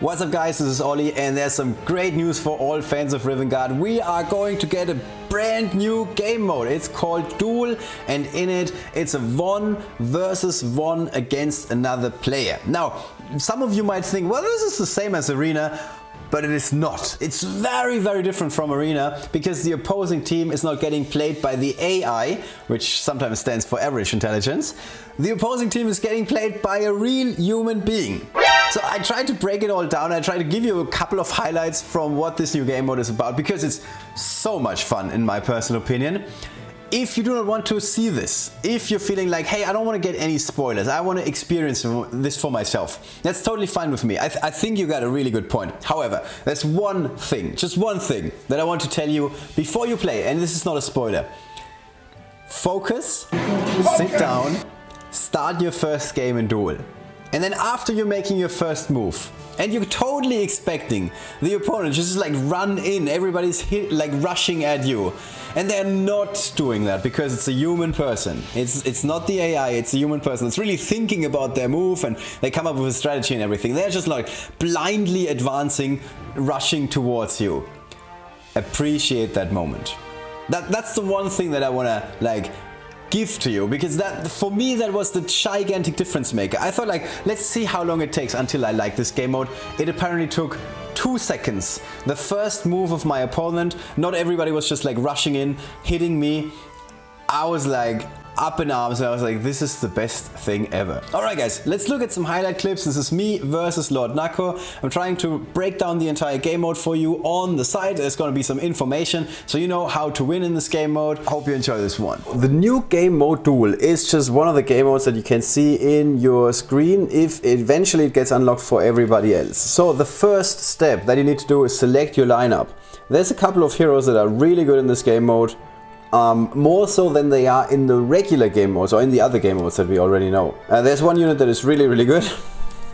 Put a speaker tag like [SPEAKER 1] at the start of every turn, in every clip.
[SPEAKER 1] What's up guys, this is Ollie and there's some great news for all fans of Rivengard. We are going to get a brand new game mode. It's called Duel and in it it's a 1 versus 1 against another player. Now, some of you might think, well, this is the same as Arena. But it is not. It's very, very different from Arena because the opposing team is not getting played by the AI, which sometimes stands for average intelligence. The opposing team is getting played by a real human being. So I tried to break it all down. I tried to give you a couple of highlights from what this new game mode is about because it's so much fun in my personal opinion. If you do not want to see this, if you're feeling like, hey, I don't want to get any spoilers, I want to experience this for myself, that's totally fine with me. I think you got a really good point. However, there's one thing, just one thing that I want to tell you before you play, and this is not a spoiler. Focus, sit down, start your first game in Duel. And then after you're making your first move, and you're totally expecting the opponent just like run in, everybody's like rushing at you. And they're not doing that because it's a human person. It's not the AI, it's a human person. It's really thinking about their move and they come up with a strategy and everything. They're just like blindly advancing, rushing towards you. Appreciate that moment. That's the one thing that I wanna like give to you, because that for me that was the gigantic difference maker. I thought like, let's see how long it takes until I like this game mode. It apparently took 2 seconds. The first move of my opponent, not everybody was just like rushing in, hitting me. I was like up in arms and I was like, this is the best thing ever. Alright guys, let's look at some highlight clips. This is me versus LordNakko. I'm trying to break down the entire game mode for you on the side. There's going to be some information so you know how to win in this game mode. Hope you enjoy this one. The new game mode Duel is just one of the game modes that you can see in your screen if eventually it gets unlocked for everybody else. So the first step that you need to do is select your lineup. There's a couple of heroes that are really good in this game mode. More so than they are in the regular game modes or in the other game modes that we already know. There's one unit that is really, really good.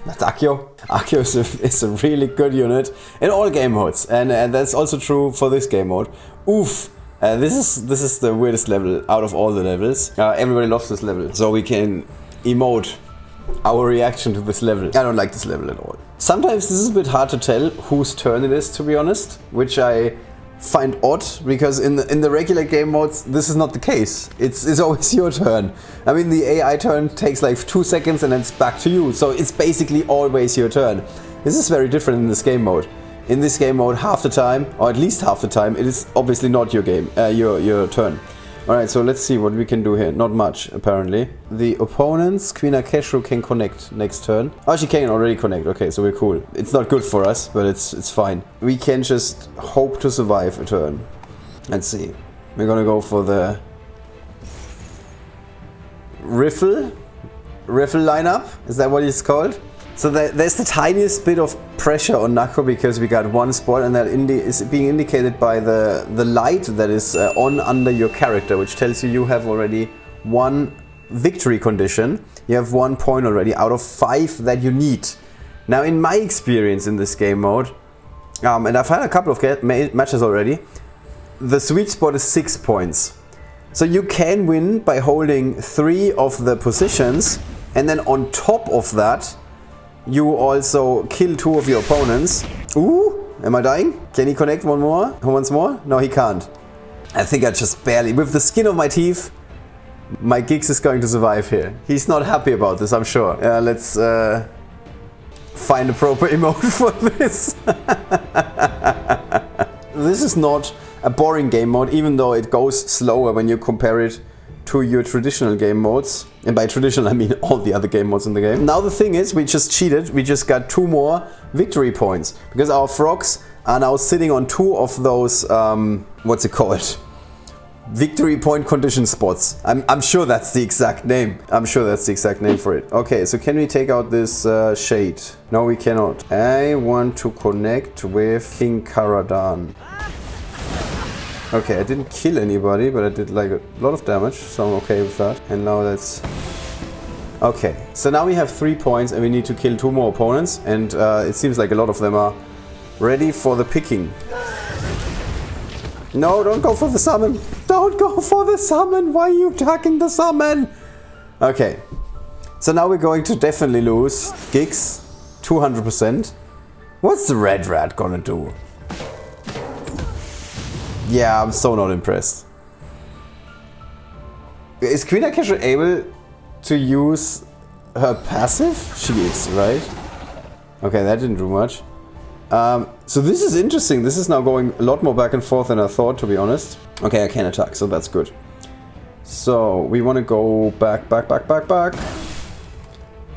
[SPEAKER 1] That's Accio. Accio is a really good unit in all game modes, and that's also true for this game mode. Oof! This is the weirdest level out of all the levels. Everybody loves this level, so we can emote our reaction to this level. I don't like this level at all. Sometimes this is a bit hard to tell whose turn it is, to be honest, which I find odd, because in the regular game modes this is not the case. It's always your turn. I mean, the AI turn takes like 2 seconds and then it's back to you, so it's basically always your turn. This is very different in this game mode. In this game mode, half the time, or at least half the time, it is obviously not your game, your turn. Alright, so let's see what we can do here. Not much, apparently. The opponent's Queen Akeshu can connect next turn. Oh, she can already connect. Okay, so we're cool. It's not good for us, but it's fine. We can just hope to survive a turn. Let's see. We're gonna go for the Riffle lineup. Is that what it's called? So there's the tiniest bit of pressure on Nakko because we got one spot, and that is being indicated by the light that is on under your character, which tells you have already 1 victory condition. You have 1 point already out of 5 that you need. Now, in my experience in this game mode, and I've had a couple of matches already, the sweet spot is 6 points. So you can win by holding 3 of the positions, and then on top of that, you also kill 2 of your opponents. Ooh, am I dying? Can he connect once more? No, he can't. I think I just barely, with the skin of my teeth, my Giggs is going to survive here. He's not happy about this, I'm sure. Let's find a proper emote for this. This is not a boring game mode, even though it goes slower when you compare it to your traditional game modes. And by traditional I mean all the other game modes in the game. Now the thing is, we just cheated. We just got 2 more victory points because our frogs are now sitting on 2 of those what's it called? Victory point condition spots. I'm sure that's the exact name. I'm sure that's the exact name for it. Okay, so can we take out this shade? No, we cannot. I want to connect with King Karadan. Okay, I didn't kill anybody, but I did like a lot of damage, so I'm okay with that. And now that's... Okay, so now we have 3 points and we need to kill 2 more opponents, and it seems like a lot of them are ready for the picking. No, don't go for the summon! Don't go for the summon! Why are you attacking the summon? Okay, so now we're going to definitely lose Giggs, 200%. What's the red rat gonna do? Yeah, I'm so not impressed. Is Queen Akasha able to use her passive? She is, right? Okay, that didn't do much. So this is interesting. This is now going a lot more back and forth than I thought, to be honest. Okay, I can attack, so that's good. So we want to go back.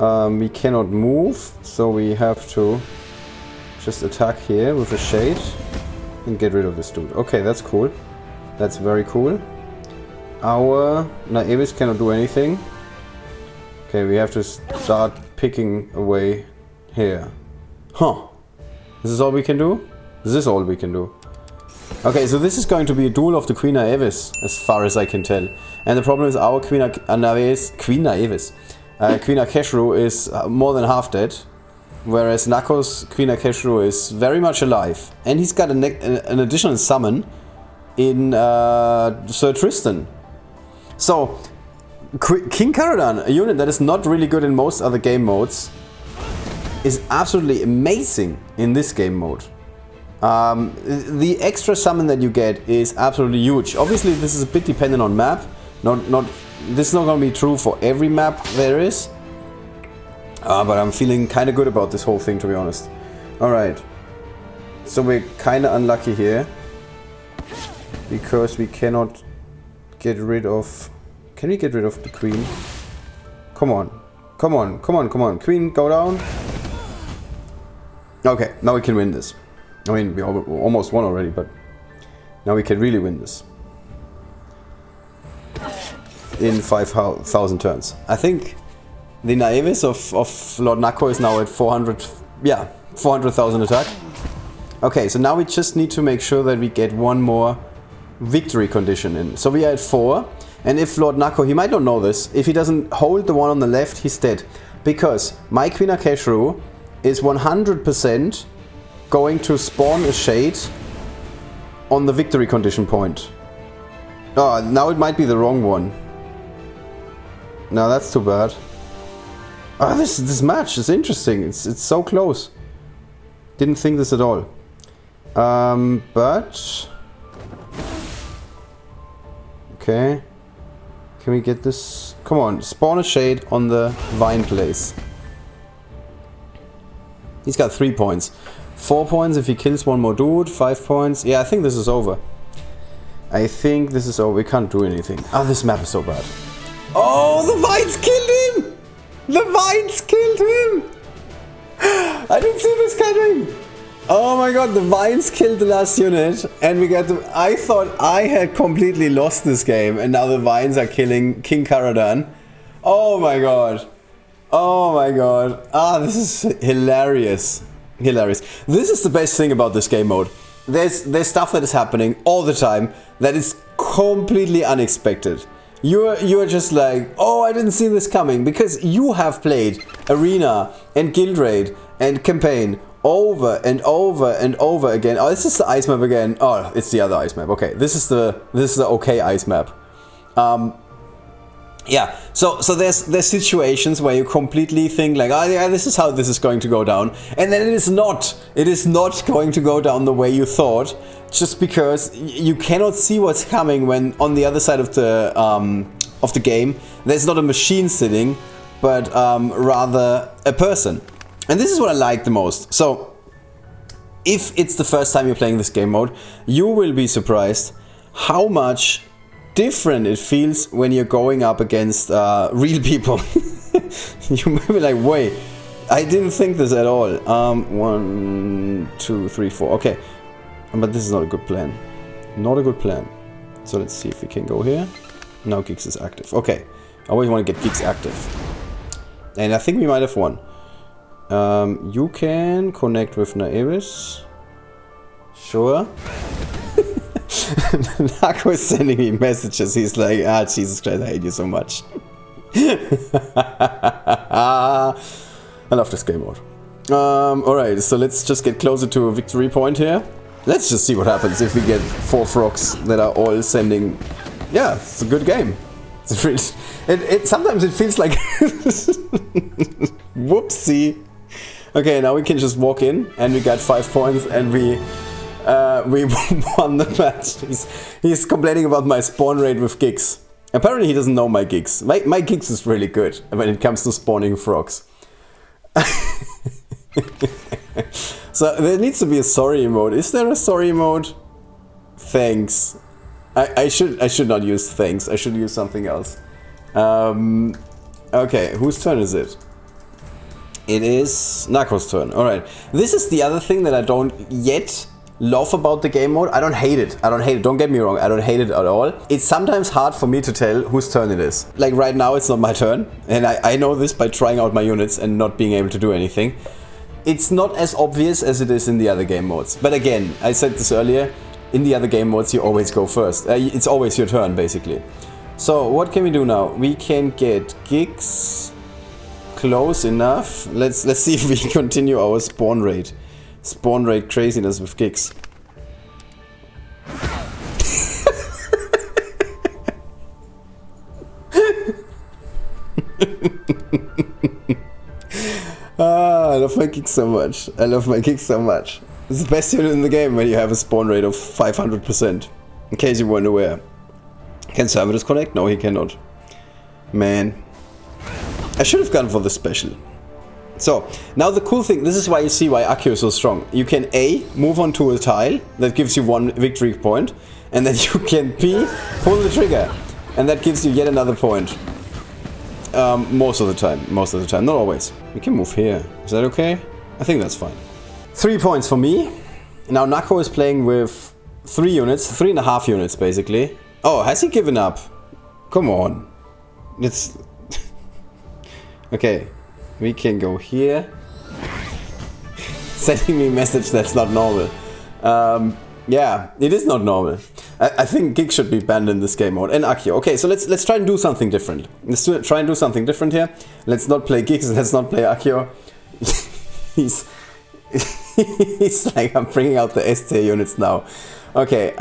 [SPEAKER 1] We cannot move, so we have to just attack here with a shade and get rid of this dude. Okay, that's cool. That's very cool. Our Naevis cannot do anything. Okay, we have to start picking away here. Huh. This is all we can do? This is all we can do. Okay, so this is going to be a duel of the Queen Naevis, as far as I can tell. And the problem is our Queen Akasha is more than half dead. Whereas Nakko's Queen Akasha is very much alive. And he's got an additional summon in Sir Tristan. So, King Caradan, a unit that is not really good in most other game modes, is absolutely amazing in this game mode. The extra summon that you get is absolutely huge. Obviously, this is a bit dependent on map. This is not going to be true for every map there is. But I'm feeling kind of good about this whole thing, to be honest. Alright. So we're kind of unlucky here. Because we cannot get rid of... Can we get rid of the queen? Come on. Come on. Queen, go down. Okay, now we can win this. I mean, we almost won already, but... Now we can really win this. In 5,000 turns. I think... The Naevis of LordNakko is now at 400,000 attack. Okay, so now we just need to make sure that we get one more victory condition in. So we are at 4, and if LordNakko, he might not know this, if he doesn't hold the one on the left, he's dead. Because my Queen Akasha is 100% going to spawn a shade on the victory condition point. Oh, now it might be the wrong one. No, that's too bad. Ah, this match is interesting. It's so close. Didn't think this at all. But okay. Can we get this? Come on, spawn a shade on the vine place. He's got 3 points. 4 points if he kills one more dude. 5 points. Yeah, I think this is over. I think this is over. We can't do anything. Ah, this map is so bad. Oh, the vines killed him! The vines killed him! I didn't see this coming! Oh my god, the vines killed the last unit and we got the... I thought I had completely lost this game and now the vines are killing King Caradan. Oh my god. Oh my god. Ah, this is hilarious. Hilarious. This is the best thing about this game mode. There's stuff that is happening all the time that is completely unexpected. You're just like, oh, I didn't see this coming, because you have played Arena and Guild Raid and Campaign over and over and over again. Oh, this is the ice map again. Oh, it's the other ice map. Okay, this is the okay ice map. Yeah, so there's situations where you completely think like, oh yeah, this is how this is going to go down, and then it is not. It is not going to go down the way you thought, just because you cannot see what's coming when on the other side of the game there's not a machine sitting, but rather a person. And this is what I like the most. So if it's the first time you're playing this game mode, you will be surprised how much different it feels when you're going up against real people. You might be like, wait, I didn't think this at all. 1, 2, 3, 4. Okay, but this is not a good plan. Not a good plan. So let's see if we can go here. Now Geeks is active. Okay, I always want to get Geeks active, and I think we might have won. You can connect with Naevis. Sure. Nakko is sending me messages. He's like, ah, Jesus Christ, I hate you so much. I love this game mode. Alright, so let's just get closer to a victory point here. Let's just see what happens if we get 4 frogs that are all sending... Yeah, it's a good game. It's really... Sometimes it feels like... Whoopsie. Okay, now we can just walk in and we got 5 points and we won the match. He's complaining about my spawn rate with gigs. Apparently he doesn't know my gigs. My gigs is really good when it comes to spawning frogs. So there needs to be a sorry emote. Is there a sorry emote? Thanks. I should not use thanks. I should use something else. Okay, whose turn is it? It is Nakko's turn. Alright. This is the other thing that I don't yet love about the game mode. I don't hate it. I don't hate it. Don't get me wrong. I don't hate it at all. It's sometimes hard for me to tell whose turn it is. Like right now it's not my turn. And I know this by trying out my units and not being able to do anything. It's not as obvious as it is in the other game modes. But again, I said this earlier, in the other game modes you always go first. It's always your turn basically. So what can we do now? We can get gigs close enough. Let's see if we continue our spawn rate. Spawn rate craziness with gigs. I love my gigs so much. I love my gigs so much. It's the best unit in the game when you have a spawn rate of 500%. In case you weren't aware. Can Servitors connect? No, he cannot. Man. I should have gone for the special. So, now the cool thing, this is why you see why Accio is so strong. You can A, move on to a tile, that gives you 1 victory point. And then you can B, pull the trigger. And that gives you yet another point. Most of the time, not always. We can move here. Is that okay? I think that's fine. 3 points for me. Now Nakko is playing with 3 units, 3.5 units basically. Oh, has he given up? Come on. It's... Okay, we can go here. Sending me a message that's not normal. Yeah, it is not normal. I think Gig should be banned in this game mode, and Accio. Okay, so let's try and do something different. Let's try and do something different here. Let's not play Gigs, let's not play Accio. He's like, I'm bringing out the S tier units now. Okay,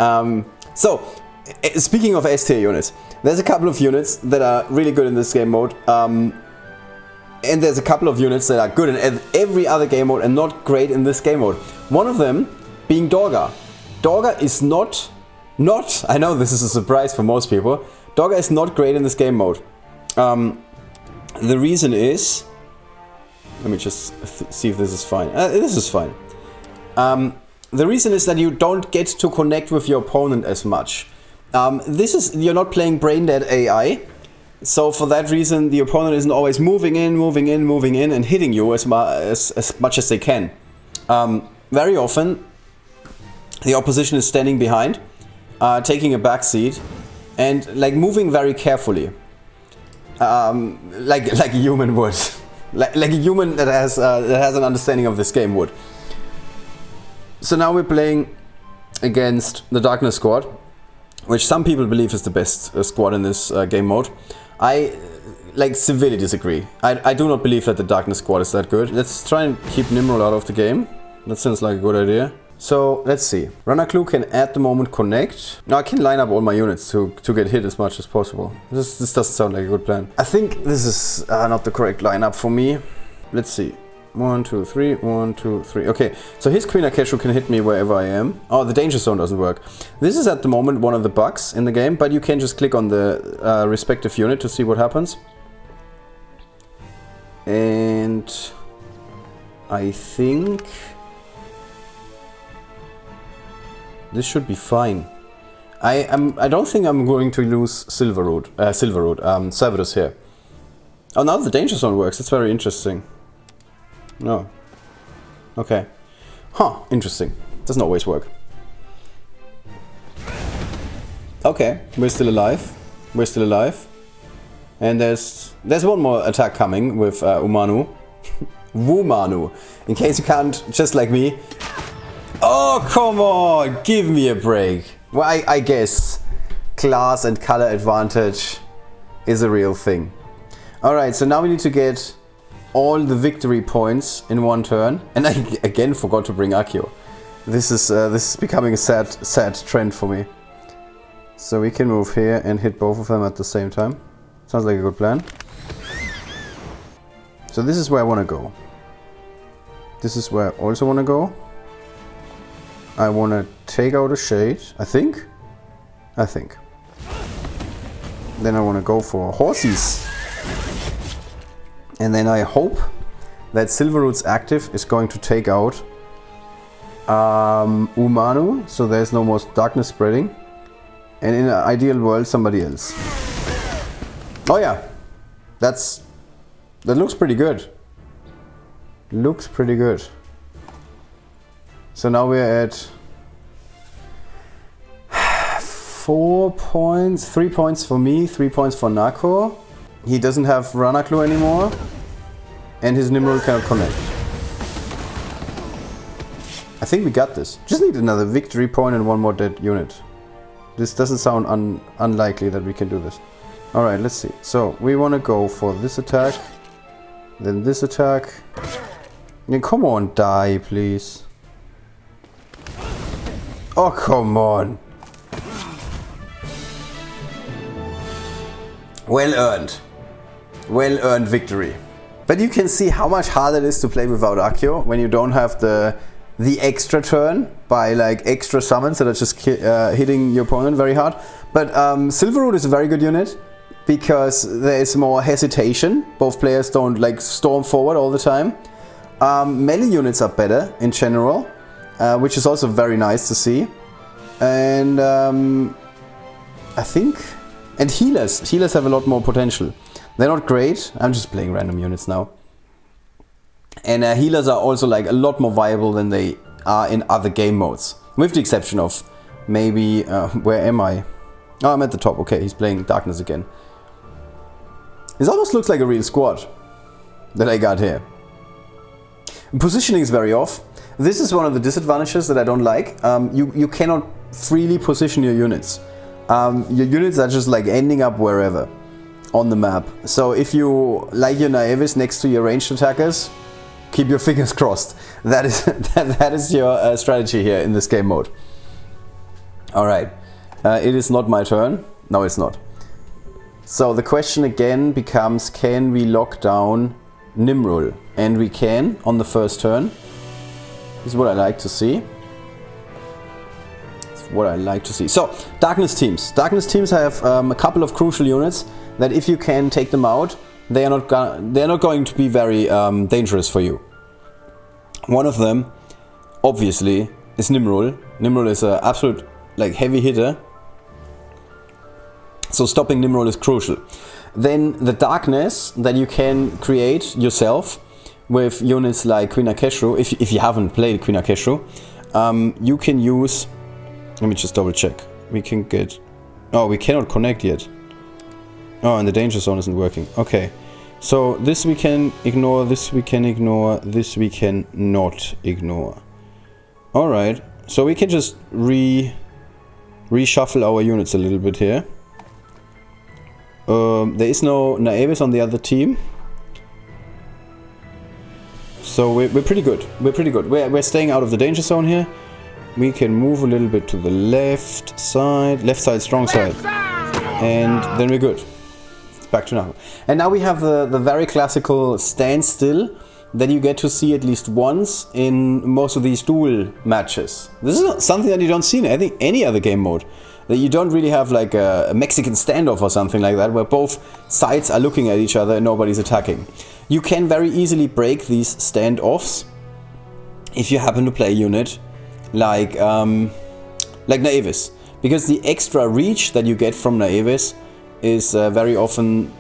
[SPEAKER 1] so, speaking of S tier units, there's a couple of units that are really good in this game mode. And there's a couple of units that are good in every other game mode and not great in this game mode. One of them being Dorga. Dorga is not, I know this is a surprise for most people, Dorga is not great in this game mode. The reason is, let me just see if this is fine. This is fine. The reason is that you don't get to connect with your opponent as much. You're not playing brain dead AI. So for that reason, the opponent isn't always moving in, and hitting you as much as they can. Very often, the opposition is standing behind, taking a back seat, and like moving very carefully, like a human would, like a human that has an understanding of this game would. So now we're playing against the Darkness squad, which some people believe is the best squad in this game mode. I severely disagree. I do not believe that the Darkness squad is that good. Let's try and keep Nimrod out of the game. That sounds like a good idea. So let's see. LordNakko can at the moment connect. Now I can line up all my units to get hit as much as possible. This doesn't sound like a good plan. I think this is not the correct lineup for me. Let's see. 1, 2, 3, 1, 2, 3. Okay, so his Queen Akeshu can hit me wherever I am. Oh, the danger zone doesn't work. This is at the moment one of the bugs in the game, but you can just click on the respective unit to see what happens. And I think this should be fine. I don't think I'm going to lose Silverroot, Cerberus here. Oh, now the danger zone works. It's very interesting. No. Okay. Huh, interesting. Doesn't always work. Okay, we're still alive. We're still alive. And there's one more attack coming with Umanu. Wumanu. In case you can't, just like me. Oh, come on! Give me a break. Well, I guess class and color advantage is a real thing. Alright, so now we need to get all the victory points in one turn. And I again forgot to bring Accio. This is becoming a sad trend for me. So we can move here and hit both of them at the same time. Sounds like a good plan. So this is where I want to go. This is where I also want to go. I want to take out a shade, I think. Then I want to go for horses. And then I hope that Silverroot's active is going to take out Umanu, so there's no more darkness spreading. And in an ideal world, somebody else. Oh yeah, that looks pretty good. Looks pretty good. So now we're at 4 points, 3 points for me, 3 points for Nakko. He doesn't have LordNakko anymore, and his Nimrod cannot connect. I think we got this. Just need another victory point and one more dead unit. This doesn't sound unlikely that we can do this. Alright, let's see. So, we want to go for this attack, then this attack. Yeah, come on, die, please. Oh, come on. Well earned. Well earned victory. But you can see how much harder it is to play without Accio when you don't have the extra turn by like extra summons that are just hitting your opponent very hard. But Silverroot is a very good unit because there is more hesitation. Both players don't like storm forward all the time. Melee units are better in general, which is also very nice to see. And I think... And healers have a lot more potential. They're not great. I'm just playing random units now. And healers are also like a lot more viable than they are in other game modes. With the exception of maybe... where am I? Oh, I'm at the top. Okay, he's playing Darkness again. This almost looks like a real squad that I got here. Positioning is very off. This is one of the disadvantages that I don't like. You cannot freely position your units. Your units are just like ending up wherever on the map. So if you like your Naevis next to your ranged attackers, keep your fingers crossed. That is your strategy here in this game mode. Alright, it is not my turn. No, it's not. So the question again becomes, can we lock down Nimrul? And we can on the first turn. This is what I like to see. So, Darkness teams. Darkness teams have a couple of crucial units that if you can take them out, they are not going to be very dangerous for you. One of them, obviously, is Nimrul. Nimrul is an absolute like heavy hitter. So stopping Nimrul is crucial. Then the darkness that you can create yourself with units like Queen Akeshru, if you haven't played Queen Akeshru, you can use... Let me just double check. We can get... Oh, we cannot connect yet. Oh, and the danger zone isn't working. Okay. So this we can ignore, this we can ignore, this we can not ignore. Alright. So we can just reshuffle our units a little bit here. There is no Naevis on the other team. So we're pretty good. We're staying out of the danger zone here. We can move a little bit to the left side, strong side. And then we're good. It's back to now. And now we have the very classical standstill that you get to see at least once in most of these duel matches. This is something that you don't see in I think any other game mode. That you don't really have like a Mexican standoff or something like that, where both sides are looking at each other and nobody's attacking. You can very easily break these standoffs if you happen to play a unit like Naevis, because the extra reach that you get from Naevis is very often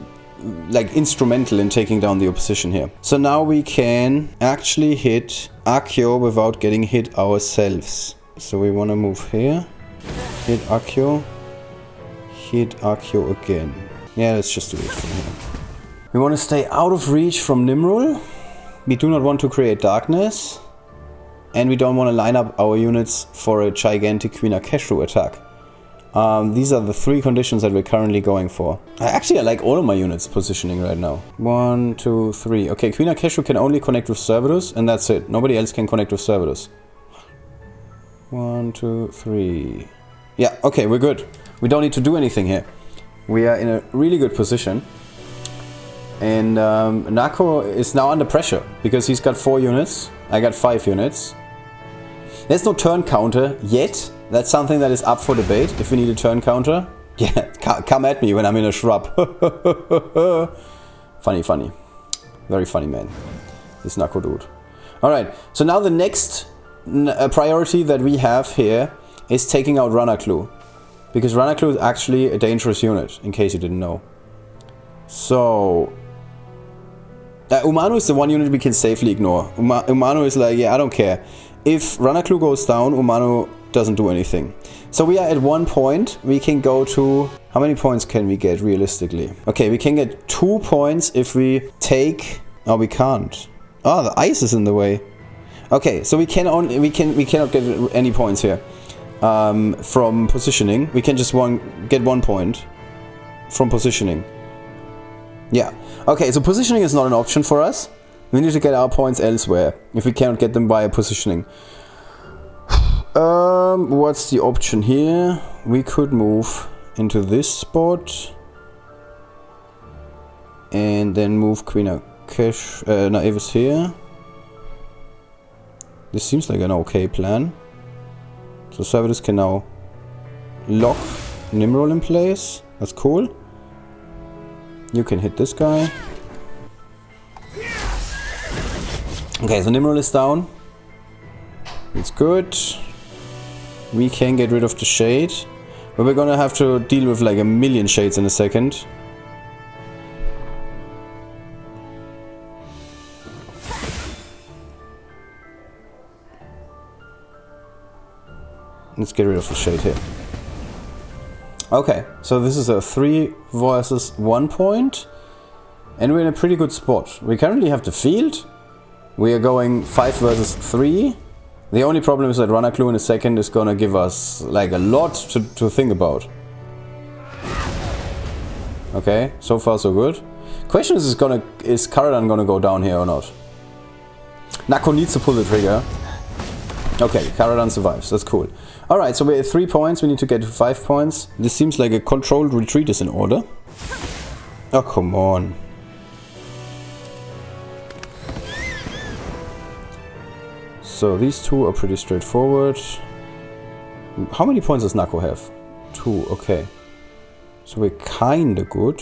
[SPEAKER 1] like instrumental in taking down the opposition here. So now we can actually hit Accio without getting hit ourselves. So we want to move here, hit Accio again. Yeah, let's just do it from here. We want to stay out of reach from Nimrul. We do not want to create darkness. And we don't want to line up our units for a gigantic Queen Akeshru attack. These are the three conditions that we're currently going for. I like all of my units positioning right now. 1, 2, 3. Okay, Queen Akeshru can only connect with Cerberus, and that's it. Nobody else can connect with Cerberus. 1, 2, 3. Yeah, okay, we're good. We don't need to do anything here. We are in a really good position. And Nakko is now under pressure because he's got 4 units. I got 5 units. There's no turn counter yet. That's something that is up for debate. If we need a turn counter, yeah, come at me when I'm in a shrub. Funny, funny. Very funny, man. This Nakko dude. Alright, so now the next priority that we have here is taking out LordNakko. Because LordNakko is actually a dangerous unit, in case you didn't know. So... Umano is the one unit we can safely ignore. Umano is like, yeah, I don't care. If LordNakko goes down, Umano doesn't do anything. So we are at 1 point. We can go to... How many points can we get realistically? Okay, we can get 2 points if we take... Oh, we can't. Oh, the ice is in the way. Okay, so we cannot get any points here from positioning. We can just get 1 point from positioning. Yeah. Okay, so positioning is not an option for us. We need to get our points elsewhere if we cannot get them via positioning. What's the option here? We could move into this spot and then move Queen Naivis here. This seems like an okay plan. So Servetus can now lock Nimrod in place. That's cool. You can hit this guy. Okay, so Nimrod is down. It's good. We can get rid of the shade. But we're gonna have to deal with like a million shades in a second. Let's get rid of the shade here. Okay, so this is a 3 versus 1 point. And we're in a pretty good spot. We currently have the field. We are going 5 versus 3. The only problem is that LordNakko in a second is gonna give us like a lot to think about. Okay, so far so good. Question is Cavern gonna go down here or not? Nakko needs to pull the trigger. Okay, Cavern survives, that's cool. Alright, so we're at 3 points, we need to get to 5 points. This seems like a controlled retreat is in order. Oh, come on. So these two are pretty straightforward. How many points does Nakko have? 2, okay. So we're kinda good.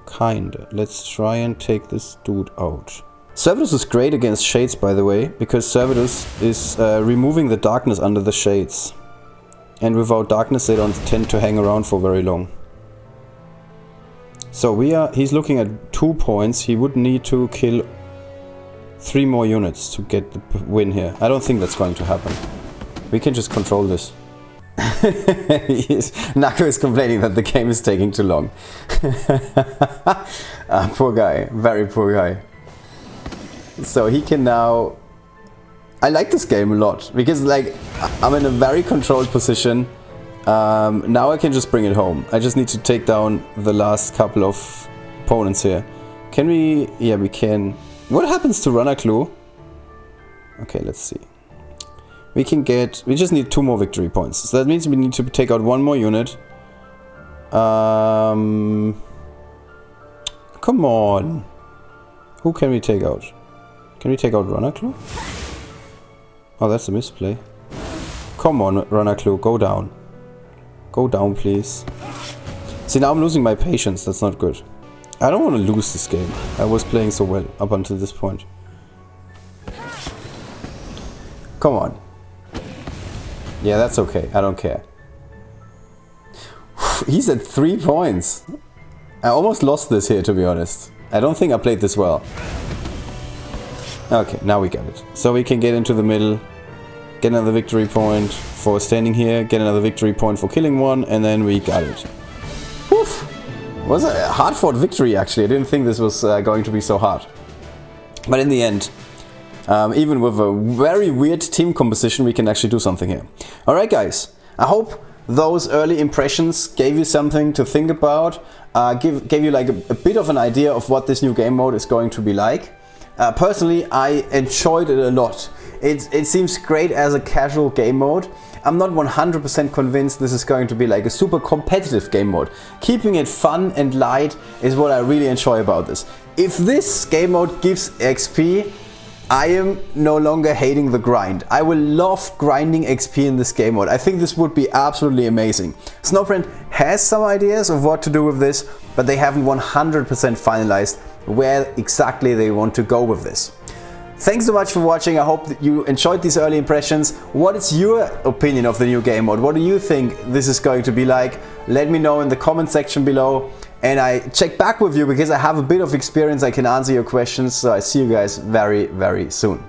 [SPEAKER 1] Kinda. Let's try and take this dude out. Servetus is great against shades, by the way, because Servetus is removing the darkness under the shades. And without darkness they don't tend to hang around for very long. So he's looking at 2 points. He would need to kill 3 more units to get the win here. I don't think that's going to happen. We can just control this. Nakko is complaining that the game is taking too long. Poor guy. Very poor guy. So he can now... I like this game a lot. Because like, I'm in a very controlled position. Now I can just bring it home. I just need to take down the last couple of opponents here. Can we... Yeah, we can... What happens to LordNakko? Okay, let's see. We can get... We just need 2 more victory points. So that means we need to take out 1 more unit. Come on. Who can we take out? Can we take out LordNakko? Oh, that's a misplay. Come on, LordNakko, go down. Go down, please. See, now I'm losing my patience. That's not good. I don't want to lose this game. I was playing so well up until this point. Come on. Yeah, that's okay. I don't care. He's at 3 points. I almost lost this here, to be honest. I don't think I played this well. Okay, now we got it. So we can get into the middle, get another victory point for standing here, get another victory point for killing one, and then we got it. Woof! It was a hard-fought victory, actually. I didn't think this was going to be so hard. But in the end, even with a very weird team composition, we can actually do something here. Alright, guys. I hope those early impressions gave you something to think about. Gave you like a bit of an idea of what this new game mode is going to be like. Personally, I enjoyed it a lot. It seems great as a casual game mode. I'm not 100% convinced this is going to be like a super competitive game mode. Keeping it fun and light is what I really enjoy about this. If this game mode gives XP, I am no longer hating the grind. I will love grinding XP in this game mode. I think this would be absolutely amazing. Snowprint has some ideas of what to do with this, but they haven't 100% finalized where exactly they want to go with this. Thanks so much for watching. I hope that you enjoyed these early impressions. What is your opinion of the new game mode? What do you think this is going to be like? Let me know in the comment section below. And I check back with you because I have a bit of experience. I can answer your questions. So I see you guys very, very soon.